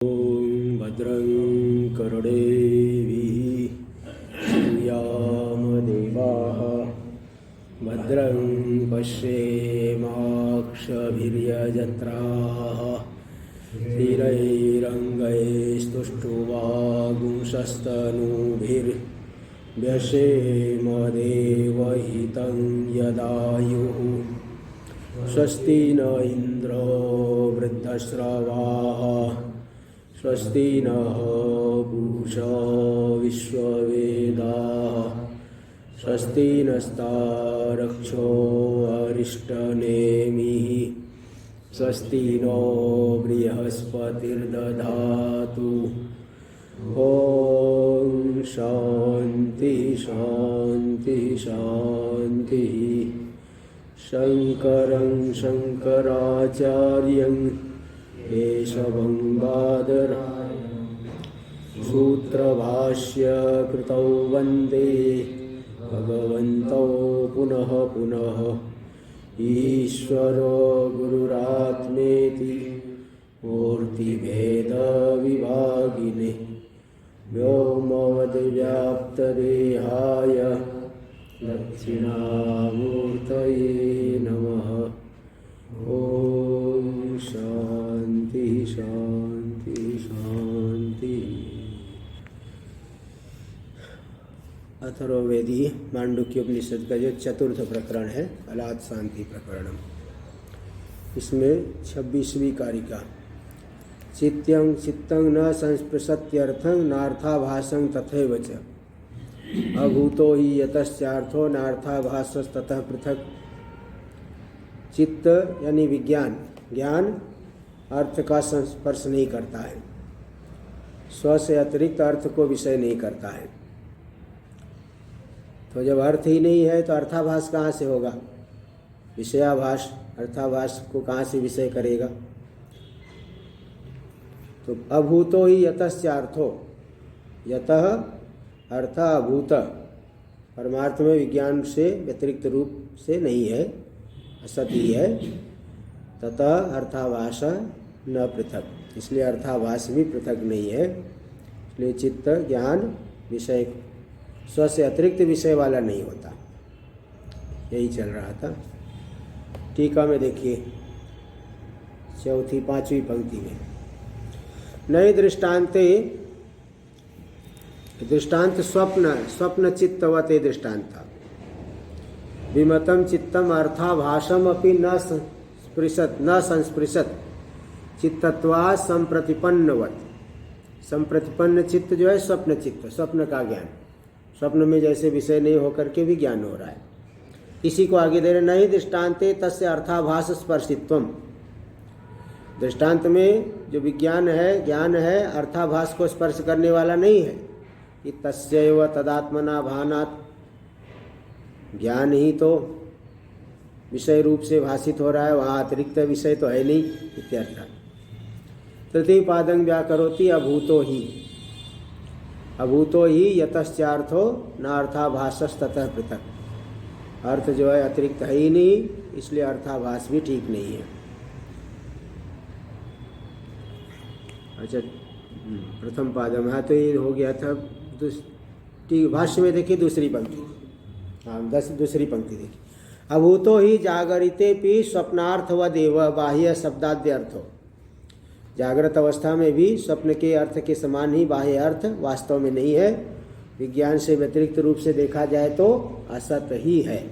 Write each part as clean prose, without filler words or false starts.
ॐ भद्रं कर्णेभिः श्रूयामदेवाः भद्रं पश्येमाक्षभिर्यजत्राः स्थिरैरङ्गैस्तुष्टुवागुंसस्तनूभिर्व्यसेमदेवहितं यदायुः स्वस्ति न इन्द्रो वृद्धश्रवाः स्वस्ति नः पूषा विश्ववेदाः स्वस्ति नस्तारक्षो अरिष्टनेमिः स्वस्ति नो बृहस्पतिर्दधातु ॐ शान्ति शान्ति शान्तिः शङ्करं शङ्कराचार्यं केशवं बादरायणं सूत्रभाष्य कृतौ वन्दे भगवन्तौ पुनः पुनः ईश्वरो गुरुरात्मेति मूर्तिभेदविभागिने व्योमवद्व्याप्तदेहाय दक्षिणामूर्तये नमः। ॐ शान्ति शान्ति शान्ति। अथर्ववेदी मांडुक्य उपनिषद का जो चतुर्थ प्रकरण है अलाद शांति प्रकरणम, इसमें 26वीं कारिका चित्यं चित्तं न संस्पृशत्यर्थं नार्थाभासं तथैव च अभूतो ही यतश्चार्थो नार्थाभासस्ततः पृथक। चित्त यानी विज्ञान, ज्ञान अर्थ का संस्पर्श नहीं करता है, स्व से अतिरिक्त अर्थ को विषय नहीं करता है। तो जब अर्थ ही नहीं है तो अर्थाभास कहाँ से होगा? विषयाभास अर्थाभास को कहाँ से विषय करेगा? तो अभूतो ही यतश्चार्थो, यतः अर्थ अभूत, परमार्थ में विज्ञान से व्यतिरिक्त रूप से नहीं है, असत ही है। ततः अर्थाभास न पृथक, इसलिए अर्थाभास भी पृथक नहीं है। इसलिए चित्त ज्ञान विषय स्व से अतिरिक्त विषय वाला नहीं होता। यही चल रहा था। टीका में देखिए चौथी पांचवी पंक्ति में, नए दृष्टान्ते, दृष्टांत स्वप्न चित्तवते दृष्टांत विमतम चित्तम अर्थाभासम अपि न संस्पृशत चित्तत्वा संप्रतिपन्नवत। संप्रतिपन्न चित्त जो है स्वप्न चित्त, स्वप्न का ज्ञान, स्वप्न में जैसे विषय नहीं होकर के भी ज्ञान हो रहा है। इसी को आगे दे रहे, नहीं दृष्टान्ते तस्य अर्थाभास स्पर्शित्वम। दृष्टांत में जो विज्ञान है, ज्ञान है, अर्थाभास को स्पर्श करने वाला नहीं है। कि तस्यैव तदात्मना भानात्, ज्ञान ही तो विषय रूप से भाषित हो रहा है, वहाँ अतिरिक्त विषय तो है नहीं, इत्यर्थ। तृतीय पादं व्याकरोति अभूतो ही, अभूतो ही यतश्चार्थो नार्थाभासस्ततः पृथक। अर्थ जो है अतिरिक्त है ही नहीं, इसलिए अर्थाभास भी ठीक नहीं है। अच्छा, प्रथम पादम है तो ये हो गया था। भाष्य में देखिए दूसरी पंक्ति, हाँ दूसरी पंक्ति देखिए, अभूतो ही जागरिते पी स्वप्नार्थ व देव बाह्य शब्दाद्य अर्थो। जागृत अवस्था में भी स्वप्न के अर्थ के समान ही बाह्य अर्थ वास्तव में नहीं है, विज्ञान से व्यतिरिक्त रूप से देखा जाए तो असत ही है।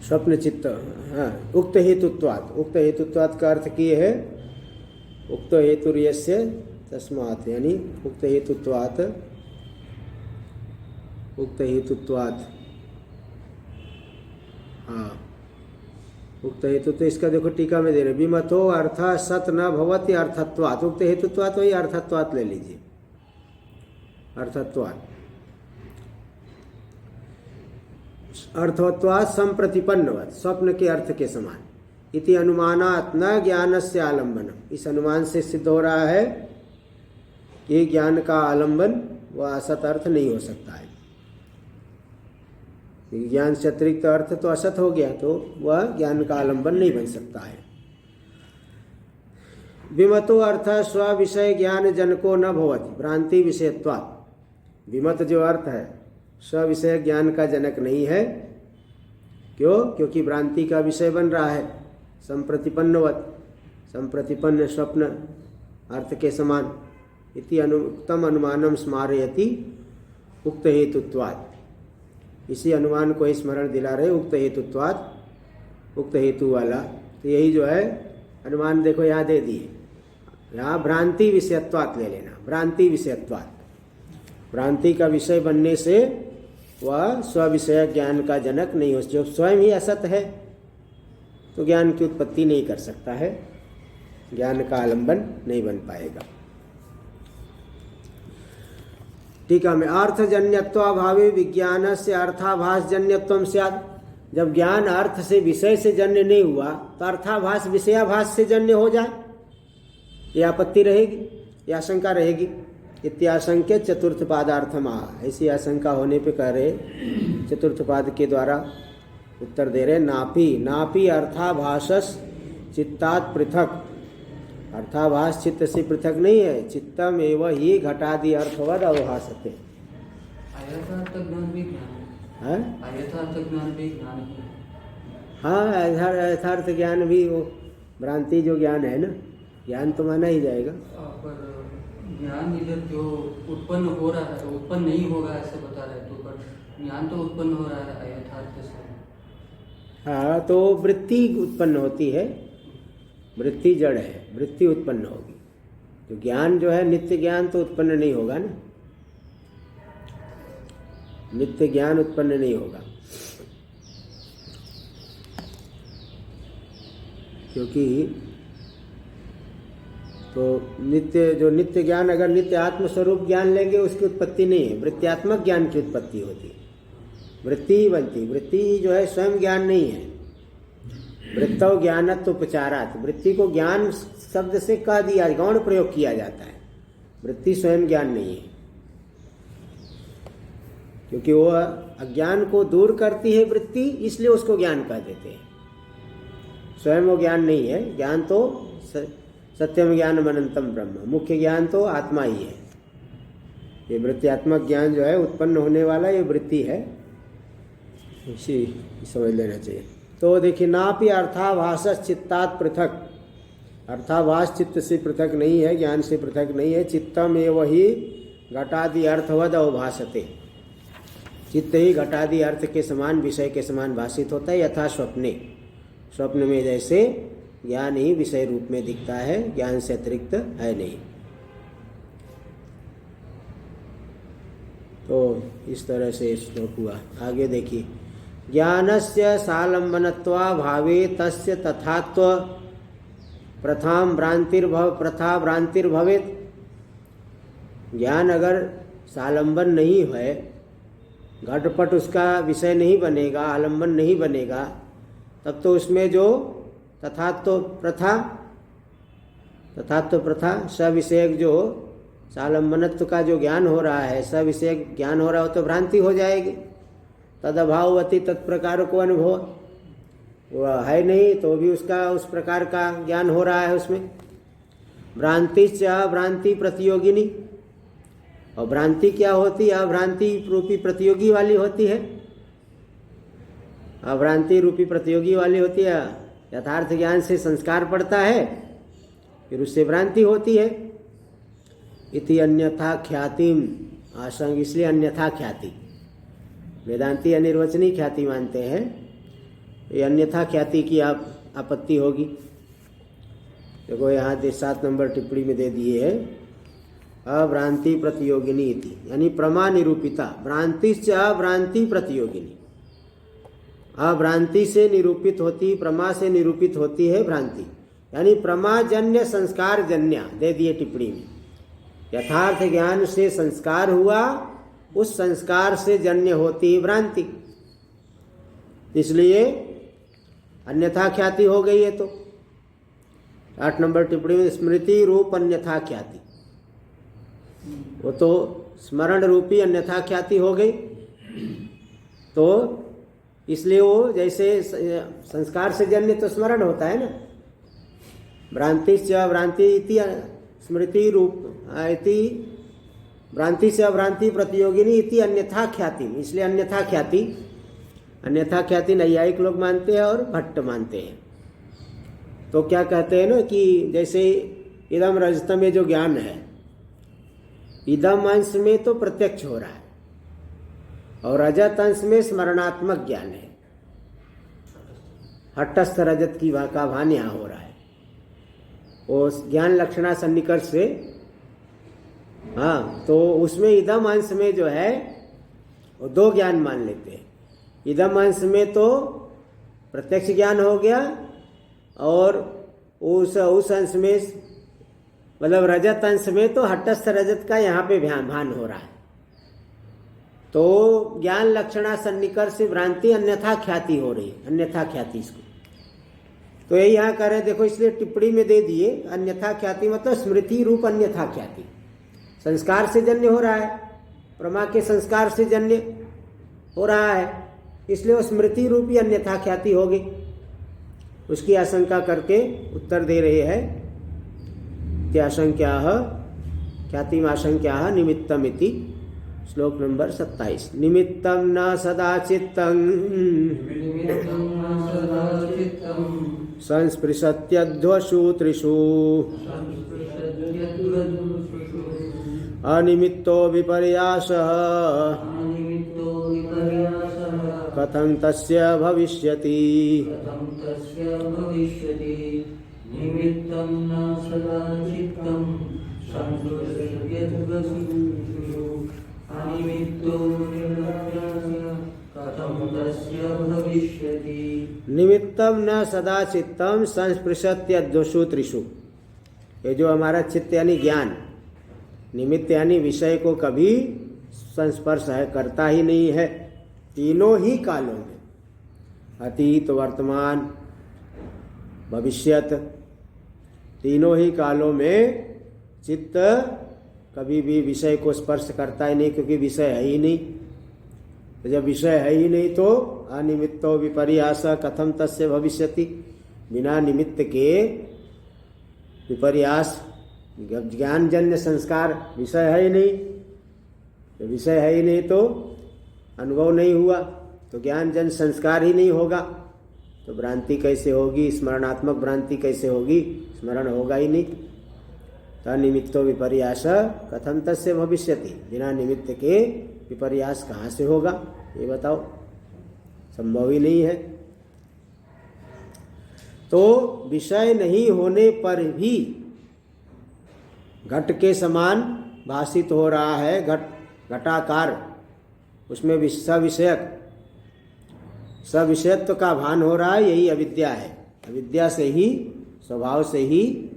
स्वप्न चित्त, हाँ, उक्त हेतुत्वात्, उक्त हेतुत्वात् का अर्थ किए है उक्त हेतुर्यस्य तस्मात्, यानी उक्त हेतुत्वात्, उक्त हेतुत्वात्, हाँ उक्त हेतुत्व, इसका देखो टीका में दे रहे, विमतो अर्थ सत न भवति अर्थत्वात्। उक्त हेतुत्वात् वही अर्थत्वात् ले लीजिए, अर्थत्वात्, अर्थत्वात् संप्रतिपन्नवत्, स्वप्न के अर्थ के समान। इति अनुमानात् न ज्ञानस्य आलम्बनम, इस अनुमान से सिद्ध हो रहा है कि ज्ञान का आलम्बन वह असत अर्थ नहीं हो सकता है। ज्ञान से अतिरिक्त अर्थ तो असत हो गया, तो वह ज्ञान का आलम्बन नहीं बन सकता है। विमतो अर्थ स्व विषय ज्ञान जनको न भवति भ्रांति विषयत्वात्। विमत जो अर्थ है स्व विषय ज्ञान का जनक नहीं है। क्यों? क्योंकि भ्रांति का विषय बन रहा है। संप्रतिपन्नवत, संप्रतिपन्न स्वप्न अर्थ के समान। इति अनुक्तम अनुमानम स्मारयति उक्त हेतुत्वात्। इसी अनुमान को स्मरण दिला रहे उक्त हेतुत्वात्, उक्त हेतु वाला। तो यही जो है अनुमान देखो यहाँ दे दिए। यहाँ भ्रांति विषयत्वात् ले लेना, भ्रांति विषयत्वात्। भ्रांति का विषय बनने से वह स्व विषय ज्ञान का जनक नहीं हो। जो स्वयं ही असत है तो ज्ञान की उत्पत्ति नहीं कर सकता है, ज्ञान का आलंबन नहीं बन पाएगा। टीका में अर्थजन्यत्वाभावे विज्ञान से अर्थाभास जन्यत्वम स्यात्। जब ज्ञान अर्थ से विषय से जन्य नहीं हुआ तो अर्थाभास विषयाभास से जन्य हो जाए, ये आपत्ति रहेगी, ये आशंका रहेगी। इत्याशंक्य चतुर्थ पादार्थम आह। ऐसी आशंका होने पे कह रहे चतुर्थ पाद के द्वारा उत्तर दे रहे नापी नापी अर्थाभासस चित्तात् पृथक। अर्थाभास चित्त से पृथक नहीं है। चित्तम एवं ही घटादि अर्थवद अवभासते। हाँ, यथार्थ ज्ञान भी वो भ्रांति जो ज्ञान है ना, ज्ञान तो माना ही जाएगा। पर ज्ञान इधर जो उत्पन्न हो रहा है, उत्पन्न नहीं होगा ऐसे बता रहे, तो पर ज्ञान तो उत्पन्न हो रहा है यथार्थ से। हाँ, तो वृत्ति उत्पन्न होती है, वृत्ति जड़ है, वृत्ति उत्पन्न होगी। तो ज्ञान जो है नित्य ज्ञान तो उत्पन्न नहीं होगा ना, नित्य ज्ञान उत्पन्न नहीं होगा। क्योंकि तो नित्य ज्ञान, अगर नित्य आत्मस्वरूप ज्ञान लेंगे उसकी उत्पत्ति नहीं है, वृत्त्यात्मक ज्ञान की उत्पत्ति होती है। वृत्ति ही बनती, वृत्ति जो है स्वयं ज्ञान नहीं है। वृत्तौ ज्ञानत्वोपचारात्, वृत्ति को ज्ञान शब्द से कह दिया, गौण प्रयोग किया जाता है। वृत्ति स्वयं ज्ञान नहीं है, क्योंकि वो अज्ञान को दूर करती है वृत्ति, इसलिए उसको ज्ञान कह देते हैं। स्वयं वो ज्ञान नहीं है। ज्ञान तो सत्यम ज्ञान अनंतम ब्रह्म, मुख्य ज्ञान तो आत्मा ही है। ये वृत्त्यात्मक ज्ञान जो है उत्पन्न होने वाला, ये वृत्ति है, इसी समझ लेना चाहिए। तो देखिए नापि अर्थाभास चित्तात् पृथक। अर्थाभास चित्त से पृथक नहीं है, ज्ञान से पृथक नहीं है। चित्तम एव ही घटादि अर्थवद अवभासते। चित्त ही घटादि अर्थ के समान, विषय के समान भाषित होता है। यथा स्वप्ने, स्वप्न में जैसे ज्ञान ही विषय रूप में दिखता है, ज्ञान से अतिरिक्त है नहीं। तो इस तरह से श्लोक हुआ। आगे देखिए, ज्ञानस्य सालंबनत्वा भावे तस्य तथात्व प्रथा भ्रांतिर्भवेत्। ज्ञान अगर सालंबन नहीं है, घटपट उसका विषय नहीं बनेगा, आलंबन नहीं बनेगा, तब तो उसमें जो तथात्व प्रथा सविषयक जो सालंबनत्व का जो ज्ञान हो रहा है, सविषयक ज्ञान हो रहा हो तो भ्रांति हो जाएगी। तद अभाववती तत्प्रकार को अनुभव, वह है नहीं तो भी उसका उस प्रकार का ज्ञान हो रहा है उसमें। भ्रांति च भ्रांति प्रतियोगिनी, और भ्रांति क्या होती है? अभ्रांति रूपी प्रतियोगी वाली होती है। अभ्रांति रूपी प्रतियोगी वाली होती है। यथार्थ ज्ञान से संस्कार पड़ता है, फिर उससे भ्रांति होती है। इति अन्यथा ख्यातिम आशंक, इसलिए अन्यथा ख्याति, वेदांती अनिर्वचनीय ख्याति मानते हैं। ये अन्यथा ख्याति की आपत्ति होगी। देखो यहाँ 7 नंबर टिप्पणी में दे दिए है, अभ्रांति प्रतियोगिनी इति, यानी प्रमा निरूपिता। भ्रांति से अभ्रांति प्रतियोगिनी, अभ्रांति से निरूपित होती, प्रमा से निरूपित होती है भ्रांति, यानी प्रमाजन्य संस्कार जन्य दे दिए टिप्पणी में। यथार्थ ज्ञान से संस्कार हुआ, उस संस्कार से जन्य होती है भ्रांति, इसलिए अन्यथा ख्याति हो गई है। तो 8 नंबर टिप्पणी में स्मृति रूप अन्यथा ख्याति, वो तो स्मरण रूपी अन्यथा ख्याति हो गई। तो इसलिए वो जैसे संस्कार से जन्य तो स्मरण होता है ना, भ्रांति से भ्रांति इति स्मृति रूप इति भ्रांति से अभ्रांति प्रतियोगिनी इति अन्यथा ख्याति, इसलिए अन्यथा ख्याति नैयायिक लोग मानते हैं और भट्ट मानते हैं। तो क्या कहते हैं ना कि जैसे इदम रजतम में जो ज्ञान है, इदम अंश में तो प्रत्यक्ष हो रहा है और रजत अंश में स्मरणात्मक ज्ञान है। हटस्थ रजत की का भान यहाँ हो रहा है। वो ज्ञान लक्षणा सन्निकर्ष से, हाँ, तो उसमें इदम अंश में जो है वो दो ज्ञान मान लेते हैं। इदम अंश में तो प्रत्यक्ष ज्ञान हो गया और उस अंश में मतलब रजत अंश में तो हटस्थ रजत का यहाँ पे भान हो रहा है। तो ज्ञान लक्षणा सन्निकर्ष से भ्रांति अन्यथा ख्याति हो रही है, अन्यथा ख्याति इसको। तो यही यहाँ कर रहे देखो, इसलिए टिप्पणी में दे दिए अन्यथा ख्याति मतलब स्मृति रूप अन्यथा ख्याति। संस्कार से जन्य हो रहा है, प्रमा के संस्कार से जन्य हो रहा है, इसलिए वो स्मृति रूपी अन्यथा ख्याति होगी। उसकी आशंका करके उत्तर दे रहे हैं कि आशंक्या ख्यातिम आशंक्या निमित्तमिति। श्लोक नंबर 27। निमित्तं न सदा चित्तं संस्पृशत्यध्वसु त्रिषु अनिमित्तो विपर्यासः कथं तस्य भविष्यति। निमित्तं न सदा चित्तं अनिमित्तो कथं तस्य भविष्यति। निमित्तम न सदा चित्तम संस्पृशत्यध्वसु त्रिषु। ये जो हमारा चित्त यानी ज्ञान, निमित्त यानी विषय को कभी संस्पर्श है करता ही नहीं है तीनों ही कालों में, अतीत वर्तमान भविष्यत, तीनों ही कालों में चित्त कभी भी विषय को स्पर्श करता ही नहीं, क्योंकि विषय है ही नहीं। तो जब विषय है ही नहीं तो अनिमित्तो विपर्यास कथम तस्य भविष्यति। बिना निमित्त के विपर्यास, ज्ञानजन्य संस्कार, विषय है ही नहीं, तो विषय है ही नहीं तो अनुभव नहीं हुआ, तो ज्ञानजन्य संस्कार ही नहीं होगा, तो भ्रांति कैसे होगी, स्मरणात्मक भ्रांति कैसे होगी, स्मरण होगा ही नहीं। अनिमित्तो विपर्यास कथम तस्य भविष्यति। बिना निमित्त के विपर्यास कहाँ से होगा, ये बताओ, संभव ही नहीं है। तो विषय नहीं होने पर भी घट के समान भाषित हो रहा है, घटाकार, उसमें सविषयत्व का भान हो रहा है, यही अविद्या है। अविद्या से ही, स्वभाव से ही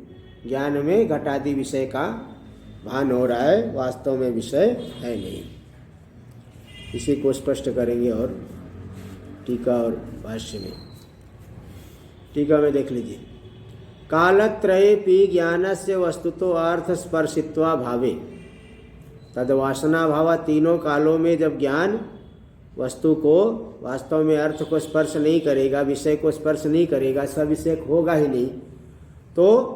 ज्ञान में घटादि विषय का भान हो रहा है, वास्तव में विषय है नहीं। इसी को स्पष्ट करेंगे और टीका और भाष्य में। टीका में देख लीजिए, कालत्रयेपि ज्ञानस्य वस्तुतो अर्थ स्पर्शित्वा भावे तद्वासना भाव। तीनों कालों में जब ज्ञान वस्तु को वास्तव में अर्थ को स्पर्श नहीं करेगा, विषय को स्पर्श नहीं करेगा, सविषय होगा ही नहीं, तो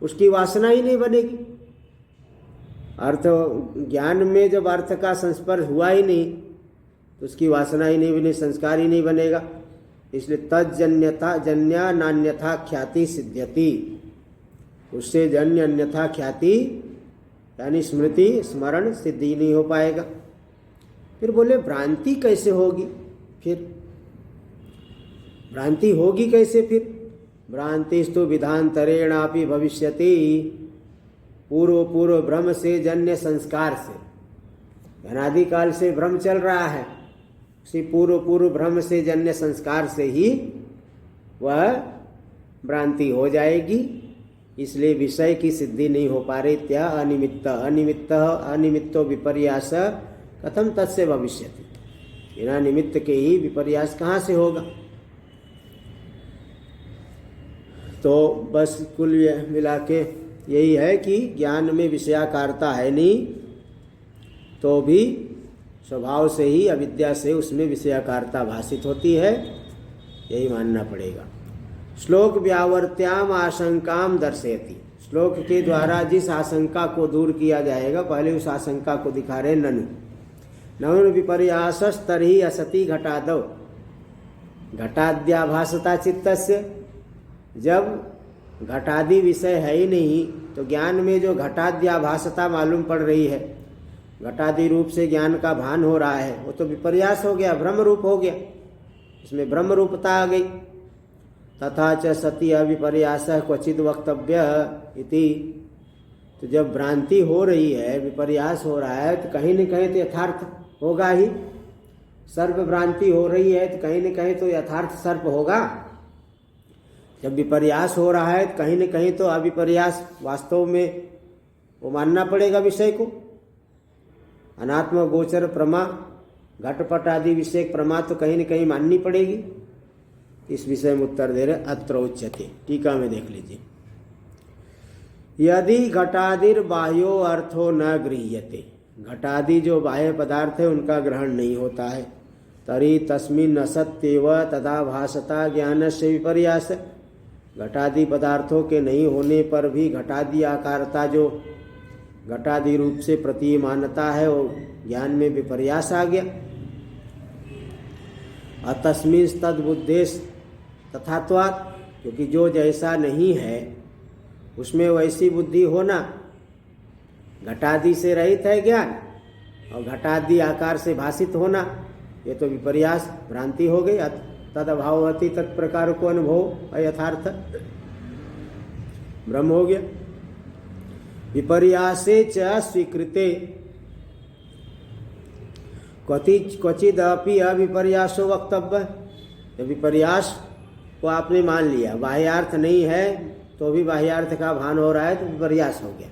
उसकी वासना ही नहीं बनेगी। अर्थ ज्ञान में जब अर्थ का संस्पर्श हुआ ही नहीं तो उसकी वासना ही नहीं बनी, संस्कार ही नहीं बनेगा। इसलिए तज्जन्यता जन्या नान्यथा ख्याति सिद्ध्यति। उससे जन्य अन्यथा ख्याति यानी स्मृति स्मरण सिद्धि नहीं हो पाएगा। फिर बोले भ्रांति कैसे होगी, फिर भ्रांति होगी कैसे फिर। भ्रांतिस्तु विधांतरेणापि भविष्यति। पूर्व भ्रम से जन्य संस्कार से, अनादिकाल से भ्रम चल रहा है, उसी पूर्व भ्रम से जन्य संस्कार से ही वह भ्रांति हो जाएगी। इसलिए विषय की सिद्धि नहीं हो पा रही। त्या अनिमित्तो विपर्यास कथम तस्य भविष्यति। बिना निमित्त के ही विपर्यास कहाँ से होगा। तो बस कुल मिला के यही है कि ज्ञान में विषयाकारता है नहीं, तो भी स्वभाव से ही अविद्या से उसमें विषयाकारता भाषित होती है, यही मानना पड़ेगा। श्लोक व्यावर्त्याम आशंकाम दर्शयति। श्लोक के द्वारा जिस आशंका को दूर किया जाएगा, पहले उस आशंका को दिखा रहे। ननु ननु विपर्यासस् तर्हि असति घटादौ घटाद्याभासता चित्तस्य। जब घटादि विषय है ही नहीं तो ज्ञान में जो घटाद्याभासता मालूम पड़ रही है, घटादि रूप से ज्ञान का भान हो रहा है, वो तो विपर्यास हो गया, ब्रह्म रूप हो गया, इसमें ब्रह्म रूपता आ गई। तथा च सति अविपर्यास क्वचित वक्तव्य इति। तो जब भ्रांति हो रही है, विपर्यास हो रहा है, तो कहीं न कहीं तो यथार्थ होगा ही। सर्प भ्रांति हो रही है तो कहीं न कहीं तो यथार्थ सर्प होगा। जब विपर्यास हो रहा है तो कहीं न कहीं तो अविपर्यास वास्तव में वो मानना पड़ेगा विषय को। अनात्म गोचर प्रमा, घटपट आदि विषय प्रमा तो कहीं न कहीं माननी पड़ेगी। इस विषय में उत्तर दे रहे अत्र उच्यते। टीका में देख लीजिए। यदि घटादिर बाह्यो अर्थो न गृह्यते, घटादि जो बाह्य पदार्थ है उनका ग्रहण नहीं होता है, तरी तस्मिन् असत्येव तदा भासता ज्ञान से विपर्यास। घटादि पदार्थों के नहीं होने पर भी घटादि आकारता जो घटादि रूप से प्रतीयमानता है वो ज्ञान में विपर्यास आ गया। अतस्मिन् तद्बुद्धेश तथात्वात्, क्योंकि जो जैसा नहीं है उसमें वैसी बुद्धि होना। घटादि से रहित है ज्ञान और घटादि आकार से भाषित होना, ये तो विपर्यास भ्रांति हो गई। तद अभावती तत्प्रकार को अनुभव अयथार्थ ब्रह्म हो गया। विपर्यासे च स्वीकृते क्वचिदपि अविपर्यासो वक्तव्य। जब विपर्यास को आपने मान लिया, बाह्यार्थ नहीं है तो भी बाह्यार्थ का भान हो रहा है तो विपर्यास हो गया।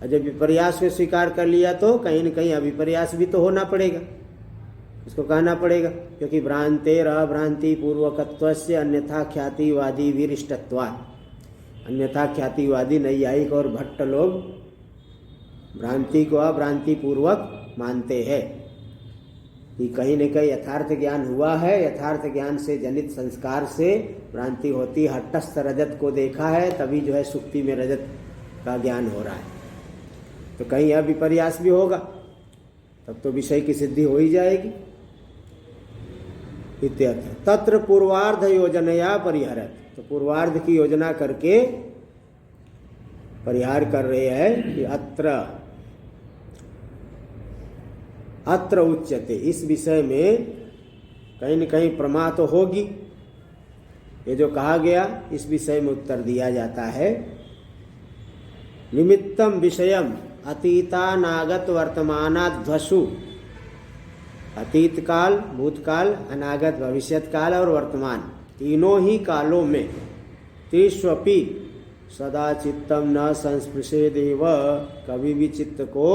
और जब विपर्यास को स्वीकार कर लिया तो कहीं न कहीं अविपर्यास भी तो होना पड़ेगा, इसको कहना पड़ेगा। क्योंकि भ्रांतेर अभ्रांति पूर्वकत्वस्य अन्यथा ख्यातिवादी विरिष्टत्वात्। अन्यथा ख्यातिवादी नैयायिक और भट्ट लोग भ्रांति को अभ्रांति पूर्वक मानते हैं कि कहीं न कहीं यथार्थ ज्ञान हुआ है, यथार्थ ज्ञान से जनित संस्कार से भ्रांति होती। हट्टस्थ रजत को देखा है तभी जो है सुक्ति में रजत का ज्ञान हो रहा है, तो कहीं यह विपर्यास भी होगा, तब तो विषय की सिद्धि हो ही जाएगी। इत्यर्थ तत्र पूर्वार्ध योजनया परिहरत। तो पूर्वार्ध की योजना करके परिहार कर रहे हैं कि अत्र उच्यते। इस विषय में कहीं न कहीं प्रमा तो होगी। ये जो कहा गया इस विषय में उत्तर दिया जाता है। निमित्तम विषयम अतीतानागत वर्तमानाध्वसु। अतीत काल, भूतकाल, अनागत भविष्यत काल और वर्तमान, तीनों ही कालों में त्रिष्वपि सदा चित्तम न संस्पृशेदेव। कभी भी चित्त को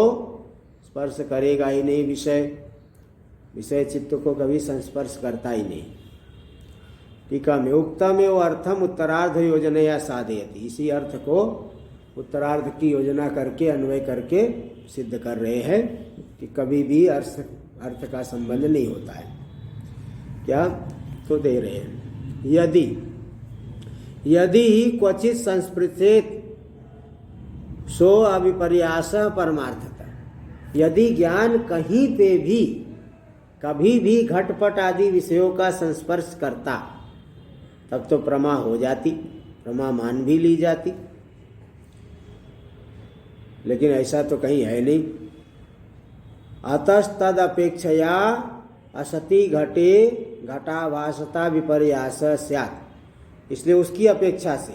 स्पर्श करेगा ही नहीं विषय, विषय चित्त को कभी संस्पर्श करता ही नहीं। टीका में उक्तम एवं अर्थम उत्तरार्ध योजनया साधयति। इसी अर्थ को उत्तरार्ध की योजना करके अन्वय करके सिद्ध कर रहे हैं कि कभी भी अर्थ का संबंध नहीं होता है। क्या तो दे रहे हैं। यदि ही क्वचित संस्पृशेत सो अविपर्यास परमार्थता। यदि ज्ञान कहीं पे भी कभी भी घटपट आदि विषयों का संस्पर्श करता तब तो प्रमा हो जाती, प्रमा मान भी ली जाती, लेकिन ऐसा तो कहीं है नहीं। अतस्तद अपेक्षया असति घटे घटाभासता विपर्यास स्यात्। इसलिए उसकी अपेक्षा से,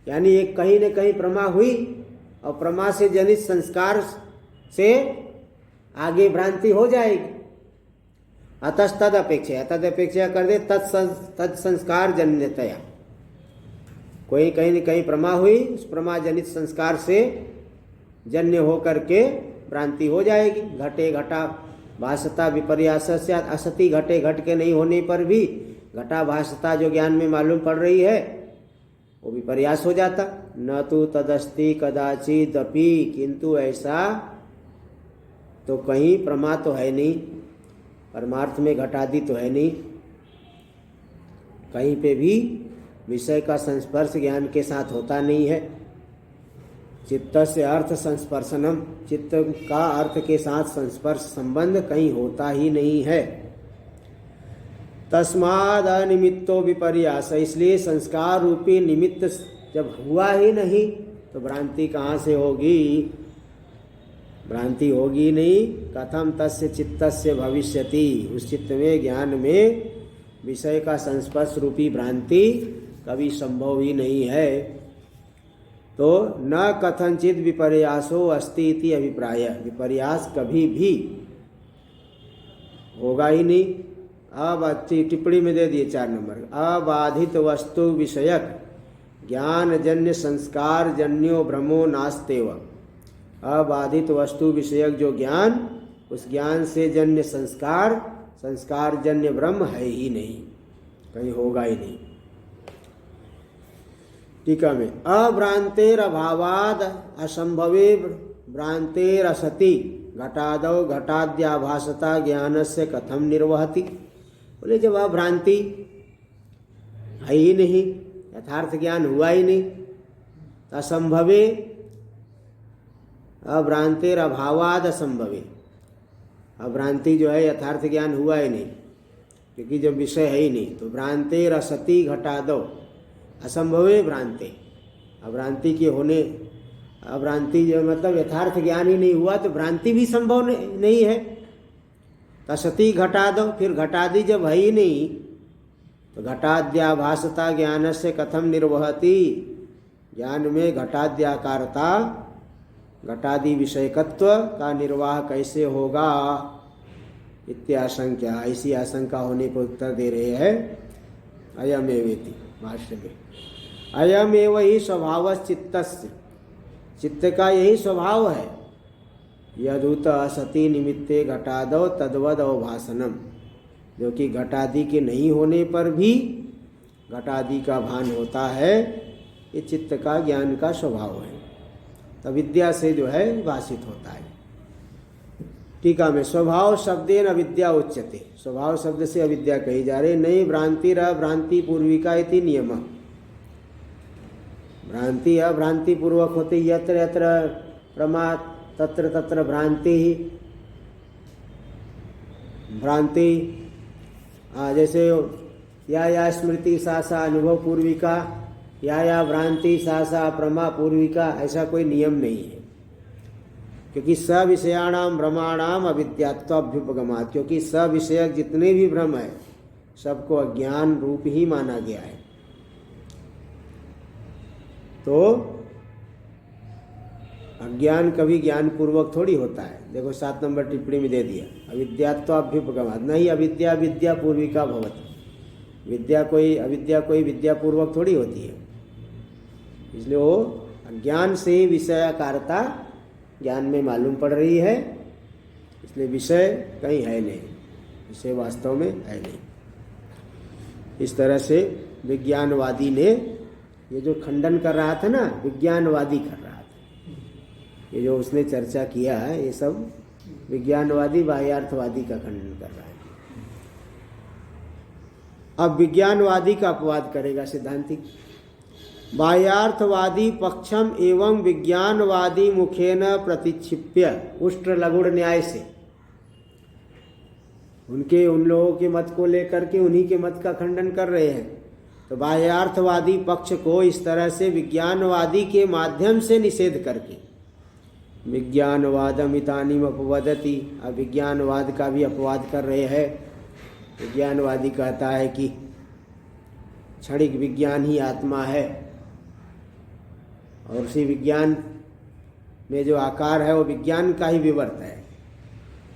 यानी एक कहीं न कहीं प्रमा हुई और प्रमा से जनित संस्कार से आगे भ्रांति हो जाएगी। अतस्तद अपेक्षा, तद अपेक्षा कर दे तत्संस्कार जन्यतया। कोई कहीं न कहीं प्रमा हुई, उस प्रमा जनित संस्कार से जन्य होकर के भ्रांति हो जाएगी। घटे घटा भासता विपर्यास स्यात्। असति घटे घट के नहीं होने पर भी घटा भासता जो ज्ञान में मालूम पड़ रही है वो विपर्यास हो जाता। न तो तदस्ति कदाचिदपि, किंतु ऐसा तो कहीं प्रमा तो है नहीं, परमार्थ में घटादि तो है नहीं, कहीं पे भी विषय का संस्पर्श ज्ञान के साथ होता नहीं है। चित्त से अर्थ संस्पर्शनम, चित्त का अर्थ के साथ संस्पर्श संबंध कहीं होता ही नहीं है। तस्माद अनिमित्तो विपर्यास, इसलिए संस्कार रूपी निमित्त जब हुआ ही नहीं तो भ्रांति कहाँ से होगी? भ्रांति होगी नहीं। कथम तस्य चित्तस्य भविष्यति, उस चित्त में ज्ञान में विषय का संस्पर्श रूपी भ्रांति कभी संभव ही नहीं है। तो न कथनचित विपर्यासो अस्ति इति अभिप्राय, विपर्यास कभी भी होगा ही नहीं। अब अच्छी टिप्पणी में दे दिए 4 नंबर, अबाधित वस्तु विषयक ज्ञान जन्य संस्कार जन्यो भ्रमो नास्तेव। अबाधित वस्तु विषयक जो ज्ञान, उस ज्ञान से जन्य संस्कार, संस्कार जन्य ब्रह्म है ही नहीं, कहीं होगा ही नहीं। टीका में अभ्रांतेर अभावाद असंभवे भ्रांतेर असति घटादौ घटाद्याभासता ज्ञानस्य कथम निर्वहति। बोले जब अभ्रांति है ही नहीं, यथार्थ ज्ञान हुआ ही नहीं, असंभवे, अभ्रांतेर अभावाद असंभवे, अभ्रांति जो है यथार्थ ज्ञान हुआ ही नहीं, क्योंकि जब विषय है ही नहीं। तो भ्रांतेर असति घटादौ, असंभवे भ्रांति, अभ्रांति के होने, अभ्रांति जो मतलब यथार्थ ज्ञान ही नहीं हुआ तो भ्रांति भी संभव नहीं है। तसती घटा दो, फिर घटादि जब है ही नहीं तो घटाद्याभासता ज्ञान से कथम निर्वहति, ज्ञान में घटाद्याकारता, घटादि विषयकत्व का निर्वाह कैसे होगा? इत्याशंका, ऐसी आशंका होने पर उत्तर दे रहे हैं अयमेवेति भाष्य में। अयमेव ही स्वभाव चित्तस्य, चित्त का यही स्वभाव है। यदूत असति निमित्ते घटादौ तद्वद अवभासनम, जो कि घटादि के नहीं होने पर भी घटादि का भान होता है, ये चित्त का ज्ञान का स्वभाव है। तो विद्या से जो है भाषित होता है। टीका में स्वभाव शब्देन अविद्या उच्यते, स्वभाव शब्द से अविद्या कही जा रही। नहीं भ्रांतिर भ्रांति पूर्विका इति नियम, भ्रांति अभ्रांति पूर्वक होते, यत्र यत्र प्रमा तत्र तत्र भ्रांति ही भ्रांति। जैसे या स्मृति सा सा अनुभव पूर्विका, या भ्रांति सा सा प्रमा पूर्विका, ऐसा कोई नियम नहीं है। क्योंकि सविषयाणाम भ्रमाणाम अविद्यात्वाभ्युपगमात्, क्योंकि सविषयक जितने भी भ्रम है सबको अज्ञान रूप ही माना गया है। तो अज्ञान कभी ज्ञान पूर्वक थोड़ी होता है। देखो 7 नंबर टिप्पणी में दे दिया, अविद्यात्वाभ्युपगमात्, नहीं अविद्या विद्या पूर्विका भवति, विद्या कोई अविद्या कोई विद्या पूर्वक थोड़ी होती है। इसलिए वो अज्ञान से विषयाकारता ज्ञान में मालूम पड़ रही है, इसलिए विषय कहीं है नहीं, विषय वास्तव में है नहीं। इस तरह से विज्ञानवादी ने ये जो खंडन कर रहा था ना, विज्ञानवादी कर रहा था, ये जो उसने चर्चा किया है, ये सब विज्ञानवादी बाह्यार्थवादी का खंडन कर रहा है। अब विज्ञानवादी का अपवाद करेगा सिद्धांतिक। बाह्यार्थवादी पक्षम एवं विज्ञानवादी मुखेन प्रतिक्षिप्य उष्ट्र लघुड़ न्याय से, उन लोगों के मत को लेकर के उन्हीं के मत का खंडन कर रहे हैं। तो बाह्यार्थवादी पक्ष को इस तरह से विज्ञानवादी के माध्यम से निषेध करके, विज्ञानवादमितानिम अपवदति, अब विज्ञानवाद का भी अपवाद कर रहे हैं। विज्ञानवादी कहता है कि क्षणिक विज्ञान ही आत्मा है, और उसी विज्ञान में जो आकार है वो विज्ञान का ही विवर्त है।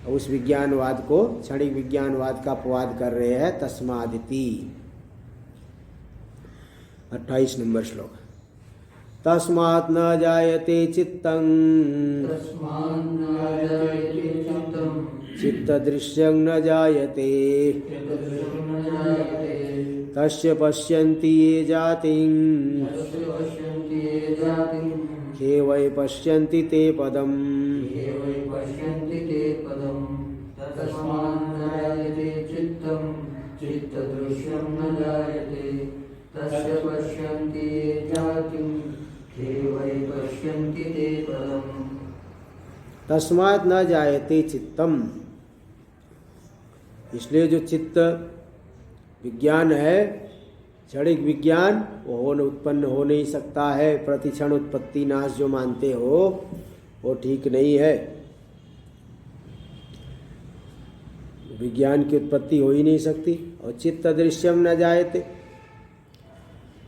उस विज्ञानवाद को क्षणिक विज्ञानवाद का अपवाद कर रहे हैं। तस्मादिति 28 नंबर श्लोक, तस्मात् न जायते चित्तं चित्तदृश्यं न जायते तस्य पश्यन्ति ये जातिं ये वै पश्यन्ति ते पदम्। तस्य पश्यन्ति ये जातिं खे वै पश्यन्ति ते पदम्। तस्मात् न जायते चित्तम, इसलिए जो चित्त विज्ञान है, क्षणिक विज्ञान, वो उत्पन्न हो नहीं सकता है। प्रतिक्षण उत्पत्ति नाश जो मानते हो वो ठीक नहीं है। विज्ञान की उत्पत्ति हो ही नहीं सकती। और चित्त दृश्यम न जायते,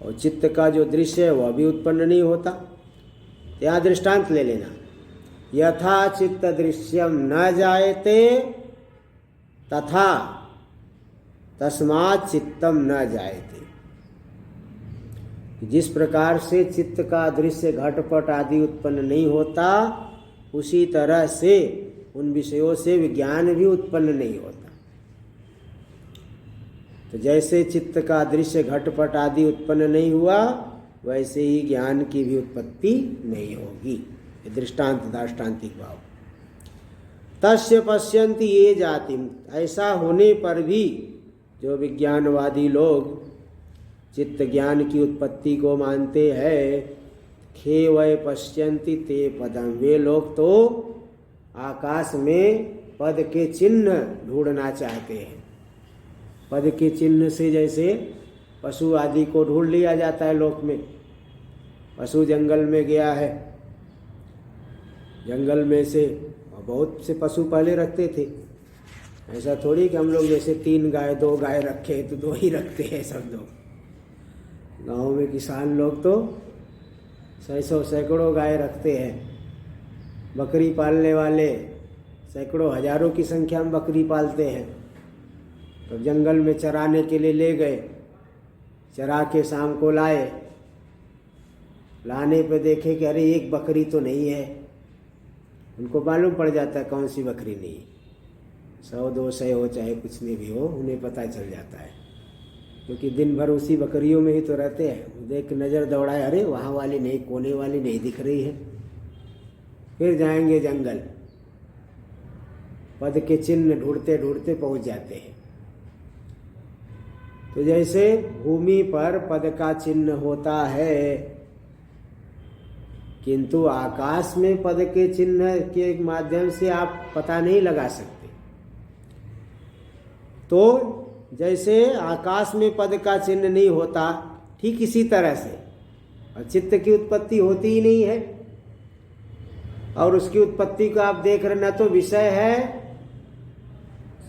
और चित्त का जो दृश्य है वह भी उत्पन्न नहीं होता। यहाँ दृष्टांत ले लेना, यथा चित्त दृश्यम न जायते तथा तस्मात् चित्तम न जायते। जिस प्रकार से चित्त का दृश्य घटपट आदि उत्पन्न नहीं होता, उसी तरह से उन विषयों से विज्ञान भी उत्पन्न नहीं होता। तो जैसे चित्त का दृश्य घटपट आदि उत्पन्न नहीं हुआ, वैसे ही ज्ञान की भी उत्पत्ति नहीं होगी। ये दृष्टांत दाष्टान्तिक भाव। तस्य पश्यन्ति ये जातिम, ऐसा होने पर भी जो विज्ञानवादी लोग चित्त ज्ञान की उत्पत्ति को मानते हैं, खे वै पश्यन्ति ते पदम, वे लोग तो आकाश में पद के चिन्ह ढूंढना चाहते हैं। पद के चिन्ह से जैसे पशु आदि को ढूंढ लिया जाता है लोक में। पशु जंगल में गया है, जंगल में से बहुत से पशु पहले रखते थे। ऐसा थोड़ी कि हम लोग जैसे 3 गाय 2 गाय रखे तो 2 ही रखते हैं सब लोग। गाँव में किसान लोग तो 600 सैकड़ों गाय रखते हैं। बकरी पालने वाले सैकड़ों हजारों की संख्या में बकरी पालते हैं। तो जंगल में चराने के लिए ले गए, चरा के शाम को लाए, लाने पे देखे कि अरे एक बकरी तो नहीं है। उनको मालूम पड़ जाता है कौन सी बकरी नहीं। 100-200 हो चाहे कुछ में भी हो, उन्हें पता चल जाता है, क्योंकि दिन भर उसी बकरियों में ही तो रहते हैं। देख नज़र दौड़ाए, अरे वहाँ वाली नहीं, कोने वाली नहीं दिख रही है। फिर जाएंगे जंगल, पद के चिन्ह ढूंढते ढूंढते पहुँच जाते हैं। तो जैसे भूमि पर पद का चिन्ह होता है, किंतु आकाश में पद के चिन्ह के माध्यम से आप पता नहीं लगा सकते। तो जैसे आकाश में पद का चिन्ह नहीं होता, ठीक इसी तरह से और चित्त की उत्पत्ति होती ही नहीं है। और उसकी उत्पत्ति को आप देख रहे, न तो विषय है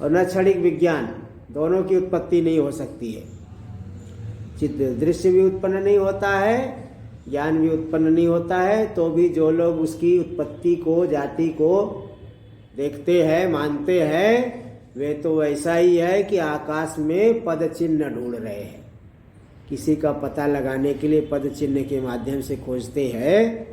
और न क्षणिक विज्ञान, दोनों की उत्पत्ति नहीं हो सकती है। चित्त दृश्य भी उत्पन्न नहीं होता है, ज्ञान भी उत्पन्न नहीं होता है। तो भी जो लोग उसकी उत्पत्ति को, जाति को देखते हैं, मानते हैं, वे तो वैसा ही है कि आकाश में पद चिन्ह ढूंढ रहे हैं। किसी का पता लगाने के लिए पद चिन्ह के माध्यम से खोजते हैं,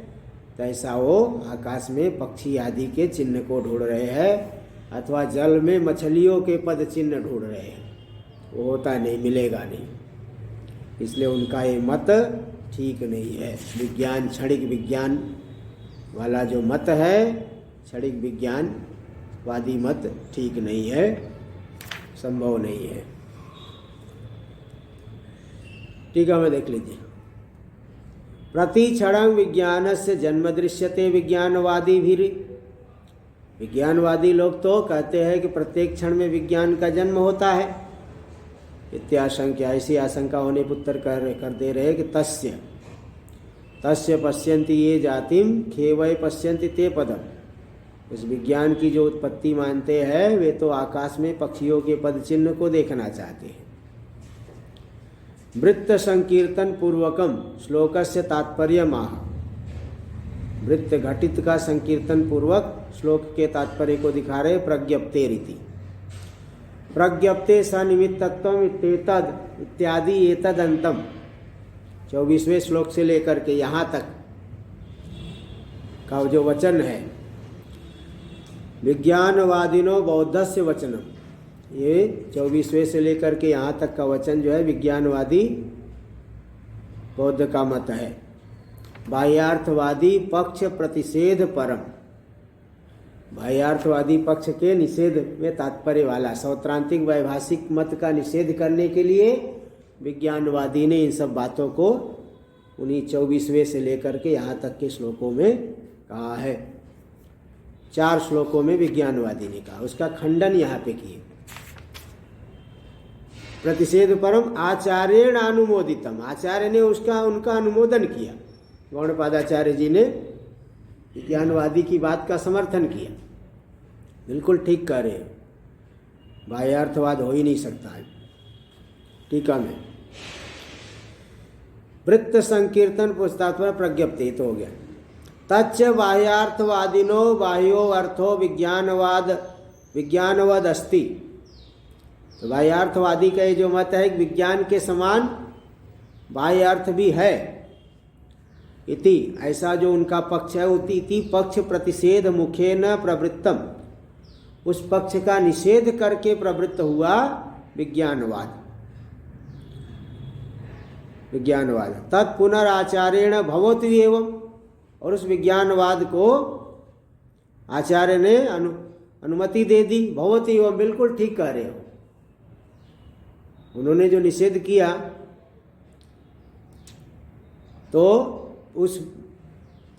तो ऐसा वो आकाश में पक्षी आदि के चिन्ह को ढूंढ रहे हैं, अथवा जल में मछलियों के पद चिन्ह ढूंढ रहे हैं। वो होता नहीं, मिलेगा नहीं। इसलिए उनका ये मत ठीक नहीं है। विज्ञान, क्षणिक विज्ञान वाला जो मत है, क्षणिक विज्ञान वादी मत ठीक नहीं है, संभव नहीं है। टीका में देख लीजिए, प्रतिक्षणं विज्ञानस्य जन्म दृश्यते विज्ञानवादी भी। विज्ञानवादी लोग तो कहते हैं कि प्रत्येक क्षण में विज्ञान का जन्म होता है। इत्याशंका, ऐसी आशंका होने पर उत्तर कर दे रहे कि तस्य पश्यन्ति ये जातिम खे वै पश्यन्ति ते पदम। उस विज्ञान की जो उत्पत्ति मानते हैं, वे तो आकाश में पक्षियों के पद चिन्ह को देखना चाहते हैं। वृत्त संकीर्तन पूर्वकम श्लोकस्य तात्पर्य आह। वृत्त घटित का संकीर्तन पूर्वक श्लोक के तात्पर्य को दिखा रहे। प्रज्ञप्ते रीति, प्रज्ञप्ते सनिमित्तत्वम इत्येतद इत्यादि एतद अंतम। 24वें श्लोक से लेकर के यहाँ तक का जो वचन है, विज्ञानवादिनो बौद्धस्य वचनम, ये 24वें से लेकर के यहाँ तक का वचन जो है विज्ञानवादी बौद्ध का मत है। बाह्यार्थवादी पक्ष प्रतिषेध परम, बाह्यार्थवादी पक्ष के निषेध में तात्पर्य वाला, सौत्रांतिक वैभाषिक मत का निषेध करने के लिए विज्ञानवादी ने इन सब बातों को उन्हीं 24वें से लेकर के यहाँ तक के श्लोकों में कहा है। 4 श्लोकों में विज्ञानवादी ने कहा, उसका खंडन यहाँ पे किए। प्रतिषेध परम आचार्येण अनुमोदितम, आचार्य ने उनका अनुमोदन किया। गौड़पादाचार्य जी ने विज्ञानवादी की बात का समर्थन किया। बिल्कुल ठीक कह रहे हो, बाह्यार्थवाद हो ही नहीं सकता है। टीका में वृत्त संकीर्तन पुस्तक प्रज्ञप्ति तो हो गया। तच्च बाह्यार्थवादिनो बाह्यो अर्थो विज्ञानवद अस्ति। तो बाह्यार्थवादी का ये जो मत है विज्ञान के समान बाह्य अर्थ भी है इति, ऐसा जो उनका पक्ष है इति पक्ष प्रतिषेध मुखेन प्रवृत्तम, उस पक्ष का निषेध करके प्रवृत्त हुआ विज्ञानवाद। तत्पुनराचार्येण भवति एवं, और उस विज्ञानवाद को आचार्य ने अनुमति दे दी। भवति एवं, बिल्कुल ठीक कह रहे हो। उन्होंने जो निषेध किया तो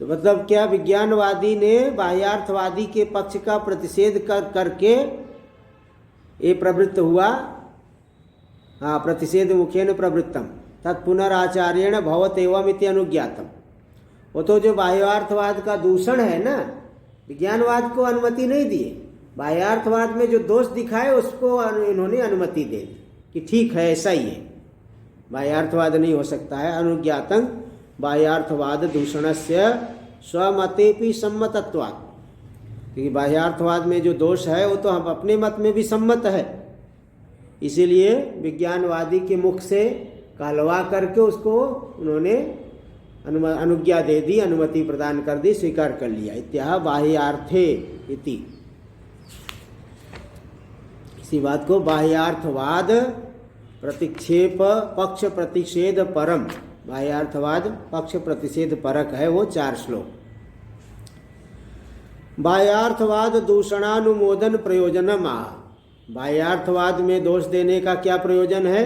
मतलब क्या, विज्ञानवादी ने बाह्यार्थवादी के पक्ष का प्रतिषेध करके ये प्रवृत्त हुआ। हाँ, प्रतिषेध मुखेन प्रवृत्तम तत्पुनराचार्येण भवत एवं इति अनुज्ञातम। वो तो जो बाह्यार्थवाद का दूषण है ना, विज्ञानवाद को अनुमति नहीं दिए, बाह्यार्थवाद में जो दोष दिखाए उसको इन्होंने अनुमति दे दी कि ठीक है, ऐसा ही है, बाह्यार्थवाद नहीं हो सकता है। अनुज्ञातं बाह्यार्थवाद दूषणस्य स्वमतेपि सम्मतत्वात्, क्योंकि बाह्यार्थवाद में जो दोष है वो तो हम अपने मत में भी सम्मत है, इसीलिए विज्ञानवादी के मुख से कहलवा करके उसको उन्होंने अनुज्ञा दे दी, अनुमति प्रदान कर दी, स्वीकार कर लिया। इत्याह बाह्यार्थे इति, इसी बात को बाह्यार्थवाद प्रतिक्षेप पक्ष प्रतिषेध परम, बाह्यार्थवाद पक्ष प्रतिषेध परक है वो 4 श्लोक। बाह्यार्थवाद दूषणानुमोदन प्रयोजनम आह, बाह्यार्थवाद में दोष देने का क्या प्रयोजन है,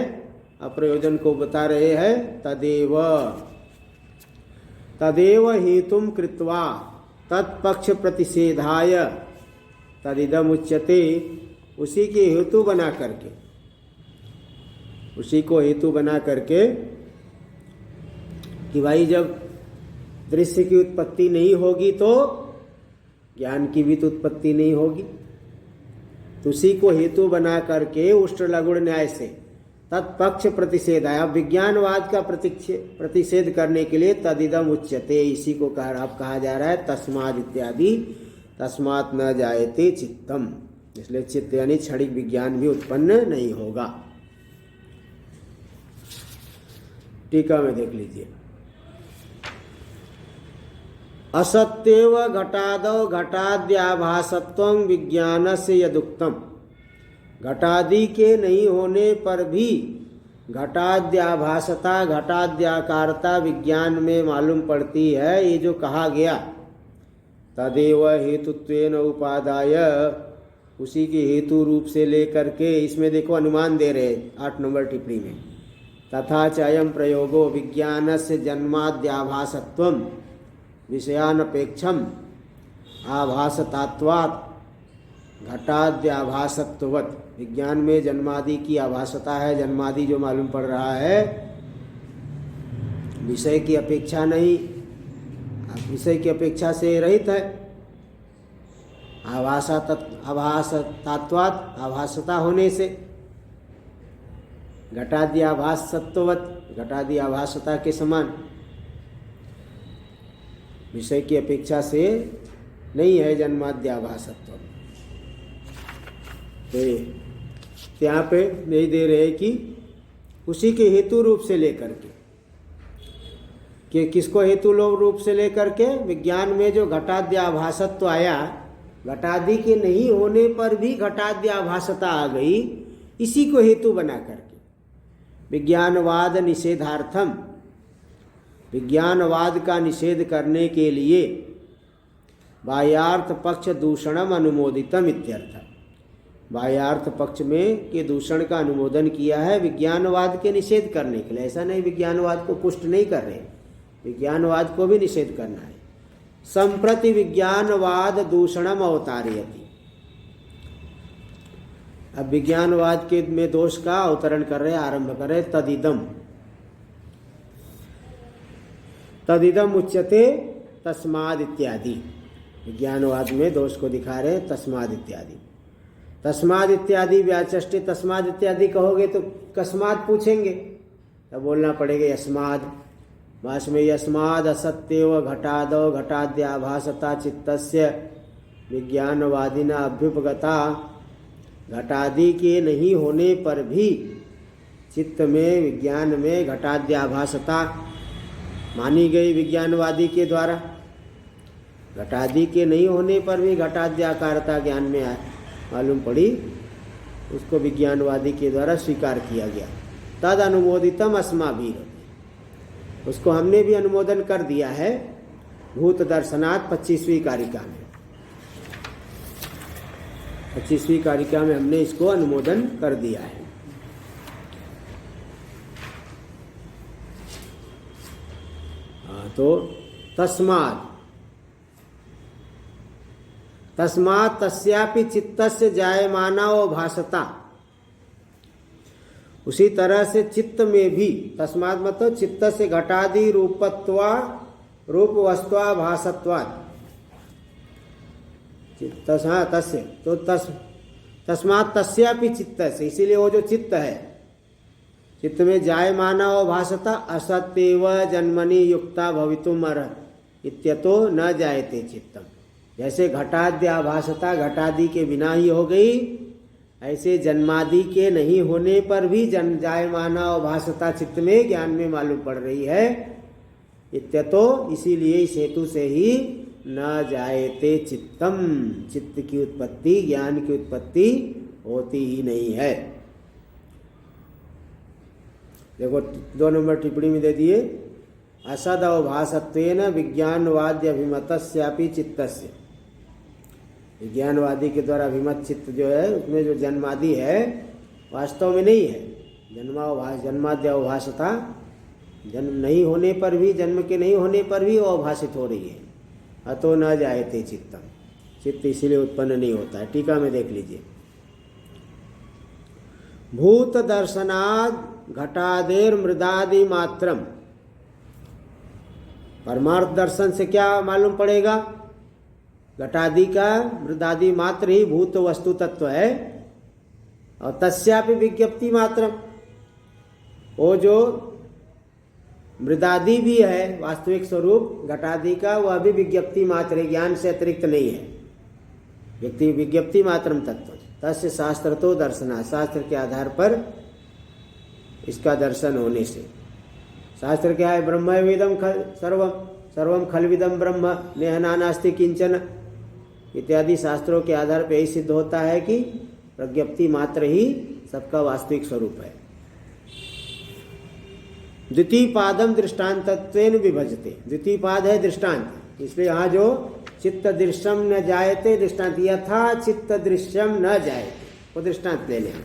अब प्रयोजन को बता रहे हैं। तदेव हेतुम कृत्वा तत्पक्ष प्रतिषेधाय तदिदम उच्यते, उसी के हेतु बना करके, उसी को हेतु बना करके कि भाई जब दृश्य की उत्पत्ति नहीं होगी तो ज्ञान की भी तो उत्पत्ति नहीं होगी, तो उसी को हेतु बना करके उष्ट लघुण न्याय से तत्पक्ष प्रतिषेध आया। विज्ञानवाद का प्रतिषेध करने के लिए तदिदम उच्यते, इसी को कहा जा रहा है। तस्माद इत्यादि, तस्मात् न जायते चित्तम, इसलिए चित्त यानी क्षणिक विज्ञान भी उत्पन्न नहीं होगा। टीका में देख लीजिए। असत्येव घटादौ घटाद्याभासत्वं विज्ञानस्य यदुक्तम, घटादि के नहीं होने पर भी घटाद्याभासता घटाद्याकारता विज्ञान में मालूम पड़ती है, ये जो कहा गया। तदेव हेतुत्वेन उपादाय, उसी के हेतु रूप से लेकर के, इसमें देखो अनुमान दे रहे 8 नंबर टिप्पणी में। तथा च अयं प्रयोगो विज्ञानस्य जन्माद्याभासत्वं विषयानपेक्षम आभासतात्वात् घटाद्याभासत्ववत्, विज्ञान में जन्मादि की आभासता है, जन्मादि जो मालूम पड़ रहा है विषय की अपेक्षा नहीं, विषय की अपेक्षा से रहित है। आभासतात्वात्, आभासता होने से, घटादि आभासत्ववत्, घटादि आभासता के समान, विषय की अपेक्षा से नहीं है जन्माद्याभासत्व। तो यहाँ पे नहीं दे रहे कि उसी के हेतु रूप से लेकर के, कि किसको हेतु रूप से लेकर के, विज्ञान में जो घटाद्याभासत्व आया, घटादि के नहीं होने पर भी घटाद्याभासता आ गई, इसी को हेतु बना करके विज्ञानवाद निषेधार्थम, विज्ञानवाद का निषेध करने के लिए बाह्यार्थ पक्ष दूषणम अनुमोदितम इत्यर्थ, बाह्यार्थ पक्ष में के दूषण का अनुमोदन किया है विज्ञानवाद के निषेध करने के लिए। ऐसा नहीं विज्ञानवाद को पुष्ट नहीं कर रहे, विज्ञानवाद को भी निषेध करना है। संप्रति विज्ञानवाद दूषणम अवतारयति। अब विज्ञानवाद के में दोष का अवतरण कर रहे, आरंभ कर रहे। तदिदम उच्यते तस्माद इत्यादि। विज्ञानवाद में दोष को दिखा रहे तस्माद इत्यादि। तस्माद इत्यादि व्याचष्टे, तस्माद इत्यादि कहोगे तो कस्माद पूछेंगे, तब बोलना पड़ेगा यस्माद। भाष में यस्माद असत्यव घटादो घटाद्याभासता चित्तस्य विज्ञानवादिना अभ्युपगता। घटादि के नहीं होने पर भी चित्त में, विज्ञान में घटाद्याभासता मानी गई विज्ञानवादी के द्वारा। घटादि के नहीं होने पर भी घटाद्याकारता ज्ञान में मालूम पड़ी, उसको विज्ञानवादी के द्वारा स्वीकार किया गया। तद अनुमोदितम अस्माभिः, उसको हमने भी अनुमोदन कर दिया है भूत दर्शनात् 25वीं कारिका में। 25वीं कारिका में हमने इसको अनुमोदन कर दिया है। तो तस्मात् तस्यापि चित्तस्य जायमानाव भासता। उसी तरह से चित्त में भी, तस्मात् मतलब चित्त से घटादि रूपत्वा रूप वस्तुआ भासत्वात्। तस्य तो तस्मात् तस्यापि चित्त से, इसीलिए वो जो चित्त है, चित्त में जायमाना व भासता असत्यव जन्मनि युक्ता भवितुम अर्हति इत्यतो न जायते चित्तम। जैसे घटाद्याभासता घटादि के बिना ही हो गई, ऐसे जन्मादि के नहीं होने पर भी जायमाना व भासता चित्त में ज्ञान में मालूम पड़ रही है। इत्यतो, इसीलिए इस हेतु से ही न जायते चित्तम, चित्त की उत्पत्ति, ज्ञान की उत्पत्ति होती ही नहीं है। देखो 2 नंबर टिप्पणी में दे दिए, असद अवभासत्वेन विज्ञानवाद्य अभिमतस्यापि चित्तस्य। विज्ञानवादी के द्वारा अभिमत चित्त जो है, उसमें जो जन्मादि है वास्तव में नहीं है। जन्माद्य अवभासता, जन्म नहीं होने पर भी, जन्म के नहीं होने पर भी वो अवभाषित हो रही है। अतो न जायते चित्तम, चित्त इसीलिए उत्पन्न नहीं होता है। टीका में देख लीजिए, भूत दर्शनाद घटादेर मृदादि मात्रम। परमार्थ दर्शन से क्या मालूम पड़ेगा? घटादि का मृदादि मात्र ही भूत वस्तु तत्व है। और तस्यापि विज्ञप्ति मात्रम, वो जो मृदादि भी है वास्तविक स्वरूप घटादि का, वह भी विज्ञप्ति मात्र है, ज्ञान से अतिरिक्त नहीं है। विज्ञप्ति मात्रम तत्व तस्य शास्त्र तो दर्शना, शास्त्र के आधार पर इसका दर्शन होने से। शास्त्र क्या है? ब्रह्मविदम सर्वम, सर्वम खलविदम ब्रह्म, नेहना नास्ति किंचन इत्यादि शास्त्रों के आधार पर यही सिद्ध होता है कि प्रज्ञप्ति मात्र ही सबका वास्तविक स्वरूप है। द्वितीय पादम दृष्टांतत्वेन विभजते, द्वितीय पाद है दृष्टांत, इसलिए यहाँ जो चित्त दृश्यम न जायते दृष्टांत, यथा चित्त दृश्यम न जायते, वो दृष्टांत ले लेना।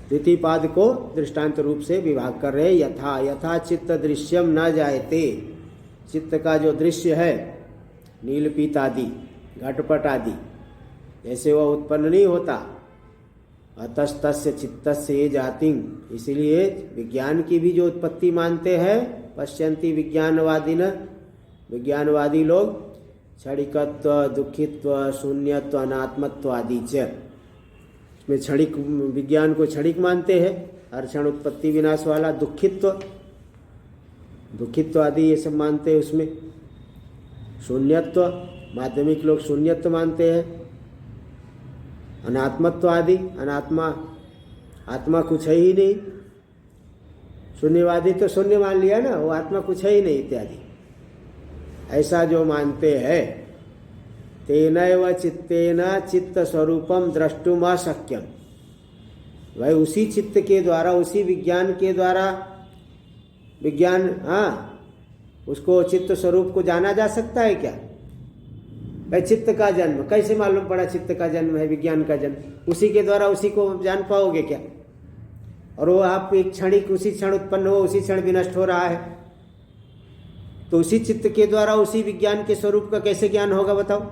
द्वितीय पाद को दृष्टांत रूप से विभाग कर रहे। यथा, यथा चित्त दृश्यम न जायते, चित्त का जो दृश्य है नीलपीत आदि, घटपट आदि, जैसे वह उत्पन्न नहीं होता। अतस्तस्य चित्तस्य जातिं, इसलिए विज्ञान की भी जो उत्पत्ति मानते हैं, पश्यन्ति विज्ञानवादिन, विज्ञानवादी लोग क्षणिकत्व, दुखित्व, शून्यत्व, अनात्मत्व आदि च, में क्षणिक, विज्ञान को क्षणिक मानते हैं, हर क्षण उत्पत्ति विनाश वाला। दुखित्व, दुखित्व आदि ये सब मानते हैं उसमें। शून्यत्व, माध्यमिक लोग शून्यत्व मानते हैं। अनात्मत्व आदि, अनात्मा, आत्मा कुछ है ही नहीं। शून्यवादी तो शून्य मान लिया ना, वो आत्मा कुछ है ही नहीं इत्यादि। ऐसा जो मानते हैं, तेनैव चित्तेन चित्त स्वरूपम द्रष्टुम अशक्यम, भाई उसी चित्त के द्वारा, उसी विज्ञान के द्वारा, विज्ञान, हाँ, उसको चित्त स्वरूप को जाना जा सकता है क्या? भाई चित्त का जन्म कैसे मालूम पड़ा? चित्त का जन्म है विज्ञान का जन्म, उसी के द्वारा उसी को जान पाओगे क्या? और वो आप एक क्षणिक उसी क्षण उत्पन्न हो, उसी क्षण विनष्ट हो रहा है, तो उसी चित्त के द्वारा उसी विज्ञान के स्वरूप का कैसे ज्ञान होगा बताओ?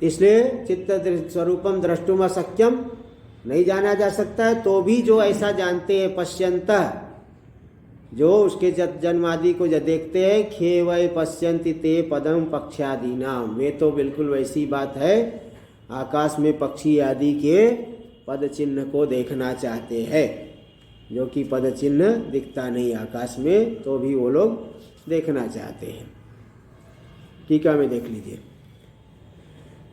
इसलिए चित्त स्वरूपम द्रष्टुम अशक्यम, नहीं जाना जा सकता है। तो भी जो ऐसा जानते हैं पश्यंतः, जो उसके जन्म आदि को जब देखते हैं, खे वै पश्यन्ति ते पदम पक्षादि नाम, वे तो बिल्कुल वैसी बात है आकाश में पक्षी आदि के पद चिन्ह को देखना चाहते हैं, जो कि पद चिन्ह दिखता नहीं आकाश में, तो भी वो लोग देखना चाहते हैं। टीका में देख लीजिए,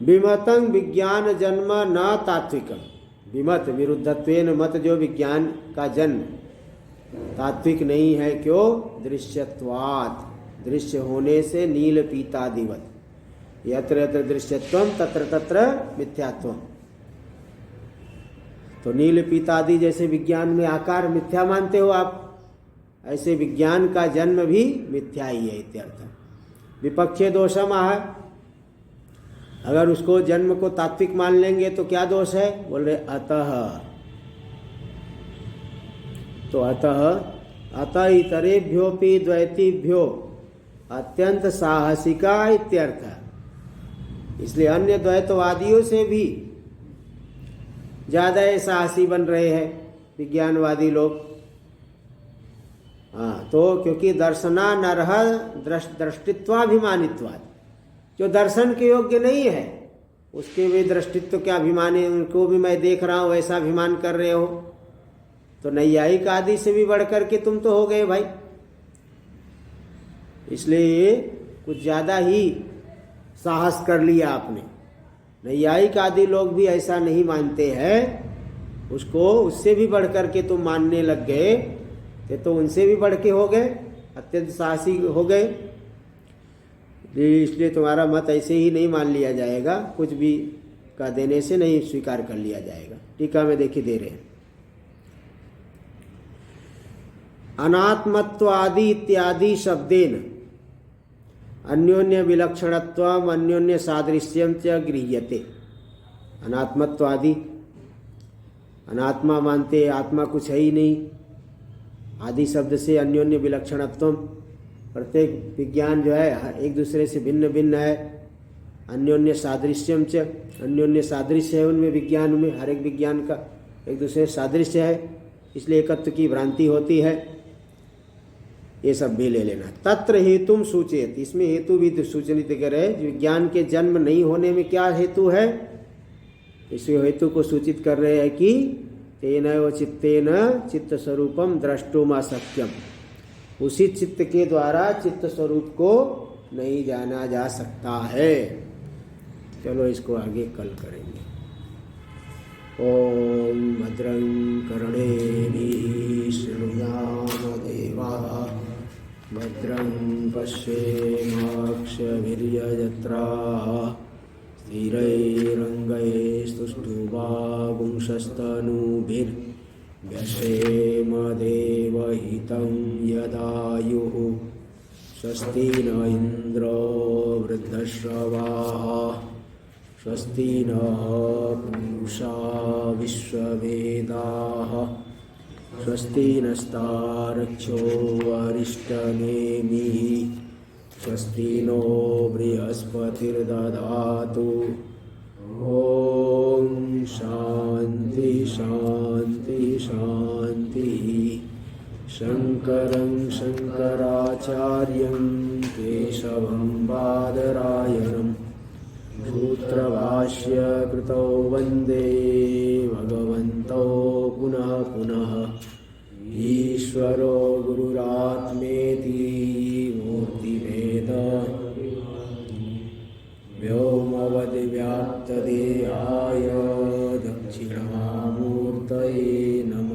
विमतं विज्ञान जन्म न तात्विकम, विमत विरुद्धत्वेन मत, जो विज्ञान का जन्म तात्विक नहीं है, क्यों? दृश्यत्वात्, दृश्य होने से, नील पीतादिवत, यत्र यत्र दृश्यत्वम तत्र तत्र मिथ्यात्वम। तो नील पीतादि जैसे विज्ञान में आकार मिथ्या मानते हो आप, ऐसे विज्ञान का जन्म भी मिथ्या ही है इत्यर्थ। विपक्षे दोषम आह, अगर उसको जन्म को तात्विक मान लेंगे तो क्या दोष है? बोल रहे अतः, तो अतः इतरेभ्योपि द्वैतीभ्यो अत्यंत साहसिका इत्यर्थ। इसलिए अन्य द्वैतवादियों से भी ज्यादा साहसी बन रहे हैं विज्ञानवादी लोग। हाँ, तो क्योंकि दर्शना नरह दृष्टित्वाभिमानित्वाद, जो दर्शन के योग्य नहीं है उसके भी दृष्टित्व के अभिमानी, उनको भी मैं देख रहा हूं ऐसा अभिमान कर रहे हो, तो नैयायिक आदि से भी बढ़ करके तुम तो हो गए भाई। इसलिए कुछ ज्यादा ही साहस कर लिया आपने। नैयायिक आदि लोग भी ऐसा नहीं मानते हैं, उसको उससे भी बढ़ करके तुम मानने लग गए, तो उनसे भी बढ़ के हो गए, अत्यंत साहसी हो गए। इसलिए तुम्हारा मत ऐसे ही नहीं मान लिया जाएगा, कुछ भी का देने से नहीं स्वीकार कर लिया जाएगा। टीका में देखिए दे रहे हैं, अनात्मत्वादि इत्यादि शब्देन अन्योन्य विलक्षणत्वम अन्योन्य सादृश्यम च गृह्यते। अनात्मत्वादि, अनात्मा मानते आत्मा कुछ है ही नहीं, आदि शब्द से अन्योन्य विलक्षणत्व, प्रत्येक विज्ञान जो है एक दूसरे से भिन्न भिन्न है। अन्योन्य सादृश्यम च, अन्योन्य सादृश्य है उनमें, विज्ञान में हर एक विज्ञान का एक दूसरे से सादृश्य है, इसलिए एकत्व की भ्रांति होती है। ये सब भी ले लेना। तत्र हेतुम सूचेत, इसमें हेतु भी सूचनित करे। विज्ञान के जन्म नहीं होने में क्या हेतु है, इस हेतु को सूचित कर रहे हैं कि तेनैव चित्तेन चित्त स्वरूपम द्रष्टुम अशक्यम, उसी चित्त के द्वारा चित्त स्वरूप को नहीं जाना जा सकता है। चलो इसको आगे कल करेंगे। ओम भद्रं कर्णेभिः शृणुयाम देवाः, भद्रं पश्येमाक्षभिर्यजत्राः, स्थिरैरङ्गैस्तुष्टुवागुंसस्तनूभिर्व्यसेम देवहितं यदायुः। स्वस्ति न इन्द्रो वृद्धश्रवाः, स्वस्ति नः पूषा विश्ववेदाः, स्वस्ति नस्तार्क्ष्यो अरिष्टनेमिः, स्वस्ति नो बृहस्पतिर्दधातु। ॐ शान्ति शान्ति शान्तिः। शङ्करं शङ्कराचार्यं केशवं बादरायणं सूत्रभाष्य कृतौ वन्दे भगवन्तौ पुनः पुनः। ईश्वरो गुरुरात्मेति मूर्तिभेद व्योमवद्व्याप्तदेहाय दक्षिणामूर्तये नमः।